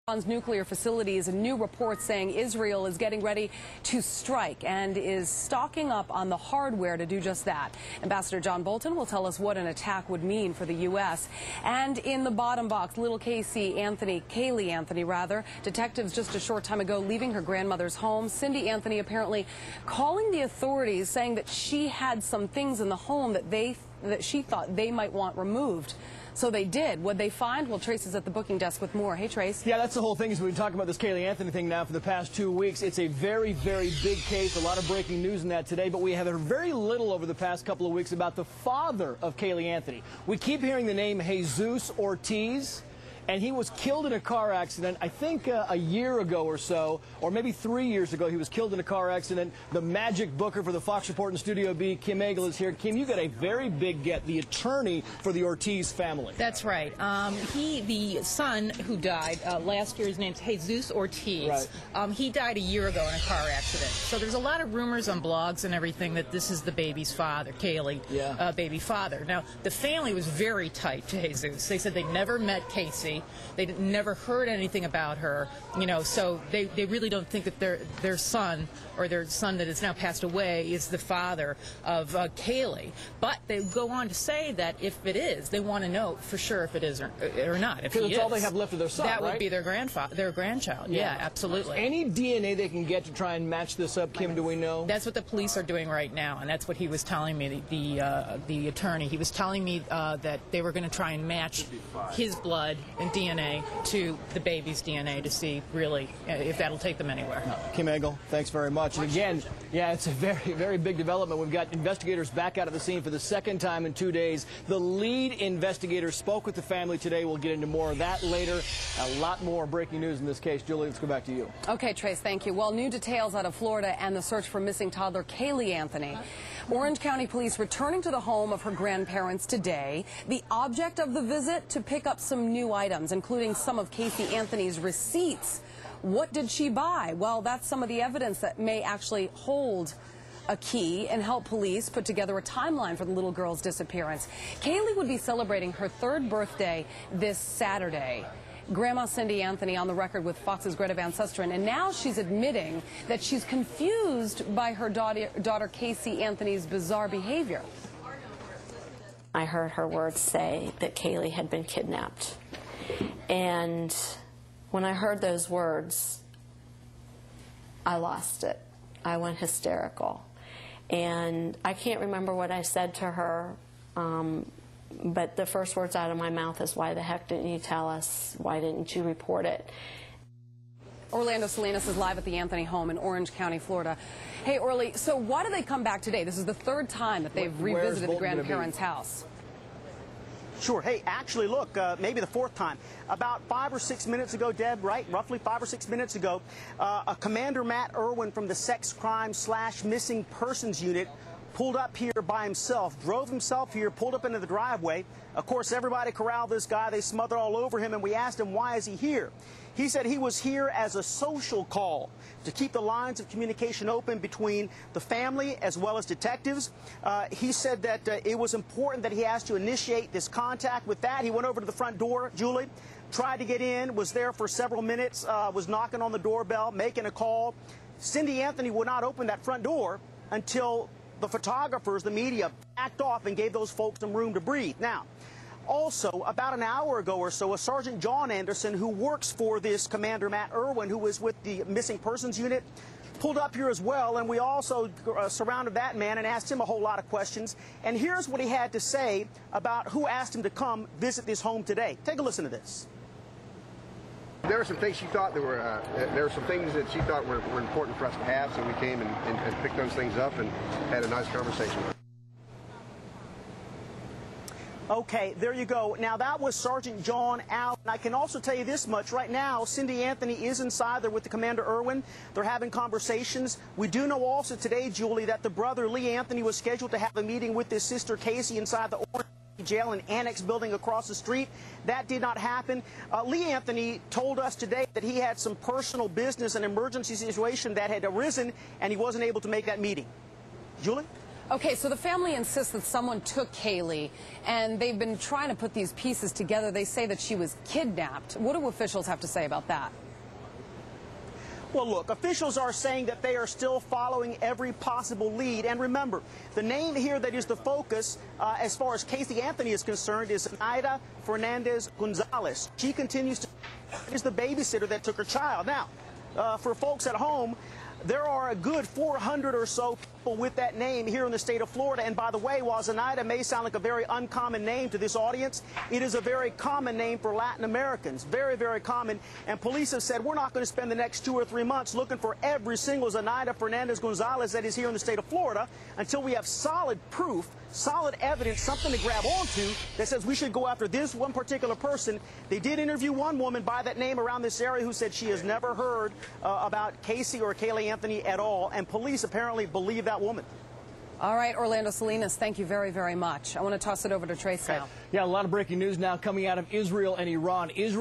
Iran's nuclear facilities, a new report saying Israel is getting ready to strike and is stocking up on the hardware to do just that. Ambassador John Bolton will tell us what an attack would mean for the U.S. And in the bottom box, little caylee Anthony, detectives just a short time ago leaving her grandmother's home. Cindy Anthony apparently calling the authorities, saying that she had some things in the home that she thought they might want removed. So they did. What'd they find? Well, Trace is at the booking desk with more. Hey, Trace. Yeah, that's the whole thing. We've been talking about this Caylee Anthony thing now for the past 2 weeks. It's a very, very big case. A lot of breaking news in that today, but we have heard very little over the past couple of weeks about the father of Caylee Anthony. We keep hearing the name Jesus Ortiz, and he was killed in a car accident, I think a year ago or so, or maybe 3 years ago. He was killed in a car accident. The magic booker for the Fox Report in Studio B, Kim Agel, is here. Kim, you got a very big get, the attorney for the Ortiz family. That's right. The son who died last year, his name's Jesus Ortiz. Right. He died a year ago in a car accident. So there's a lot of rumors on blogs and everything that this is the baby's father, Caylee, baby father. Now, the family was very tight to Jesus. They said they never met Casey. They never heard anything about her, so they really don't think that their son, or their son that has now passed away, is the father of Caylee. But they go on to say that if it is, they want to know for sure if it is or not. If because it's all they have left of their son, that would be their grandchild. Yeah, absolutely. Any DNA they can get to try and match this up, Kim, do we know? That's what the police are doing right now, and that's what he was telling me, the attorney. He was telling me that they were going to try and match his blood and DNA to the baby's DNA to see really if that'll take them anywhere. Kim Agel, thanks very much. And again, yeah, it's a very, very big development. We've got investigators back out of the scene for the second time in 2 days. The lead investigator spoke with the family today. We'll get into more of that later. A lot more breaking news in this case. Julie, let's go back to you. Okay, Trace, thank you. Well, new details out of Florida and the search for missing toddler Caylee Anthony. Orange County police returning to the home of her grandparents today. The object of the visit, to pick up some new items, including some of Caylee Anthony's receipts. What did she buy? Well, that's some of the evidence that may actually hold a key and help police put together a timeline for the little girl's disappearance. Caylee would be celebrating her 3rd birthday this Saturday. Grandma Cindy Anthony on the record with Fox's Greta Van Susteren, and now she's admitting that she's confused by her daughter Caylee Anthony's bizarre behavior. I heard her words say that Caylee had been kidnapped. And when I heard those words, I lost it. I went hysterical. And I can't remember what I said to her, but the first words out of my mouth is, "Why the heck didn't you tell us? Why didn't you report it?" Orlando Salinas is live at the Anthony home in Orange County, Florida. Hey, Orly, so why did they come back today? This is the 3rd time that they've revisited the grandparents' house. Sure. Hey, actually, look, maybe the 4th time. About 5 or 6 minutes ago, Deb, right? Roughly 5 or 6 minutes ago, a Commander Matt Irwin from the Sex Crime / Missing Persons Unit pulled up here by himself, drove himself here, pulled up into the driveway. Of course, everybody corralled this guy. They smothered all over him, and we asked him, why is he here? He said he was here as a social call to keep the lines of communication open between the family as well as detectives. He said that it was important that he has to initiate this contact. With that, he went over to the front door, Julie, tried to get in, was there for several minutes, was knocking on the doorbell, making a call. Cindy Anthony would not open that front door until the photographers, the media, backed off and gave those folks some room to breathe. Now, also, about an hour ago or so, a Sergeant John Anderson, who works for this Commander Matt Irwin, who is with the Missing Persons Unit, pulled up here as well, and we also surrounded that man and asked him a whole lot of questions. And here's what he had to say about who asked him to come visit this home today. Take a listen to this. There were some things she thought there were some things that she thought were important for us to have, so we came and picked those things up and had a nice conversation with her. Okay, there you go. Now, that was Sergeant John Allen. I can also tell you this much. Right now, Cindy Anthony is inside there with the Commander Irwin. They're having conversations. We do know also today, Julie, that the brother, Lee Anthony, was scheduled to have a meeting with his sister, Casey, inside the Orange Jail and Annex building across the street. That did not happen. Lee Anthony told us today that he had some personal business, an emergency situation that had arisen, and he wasn't able to make that meeting. Julie? Okay, so the family insists that someone took Caylee, and they've been trying to put these pieces together. They say that she was kidnapped. What do officials have to say about that? Well, look, officials are saying that they are still following every possible lead. And remember, the name here that is the focus, as far as Casey Anthony is concerned, is Zenaida Fernandez Gonzalez. She continues to is the babysitter that took her child. Now, for folks at home, there are a good 400 or so people with that name here in the state of Florida. And by the way, while Zenaida may sound like a very uncommon name to this audience, it is a very common name for Latin Americans. Very, very common. And police have said we're not going to spend the next 2 or 3 months looking for every single Zenaida Fernandez Gonzalez that is here in the state of Florida until we have solid proof, solid evidence, something to grab onto that says we should go after this one particular person. They did interview one woman by that name around this area who said she has never heard about Casey or Caylee Anthony at all, and police apparently believe that woman. All right, Orlando Salinas, thank you very, very much. I want to toss it over to Trace now. Yeah, a lot of breaking news now coming out of Israel and Iran. Israel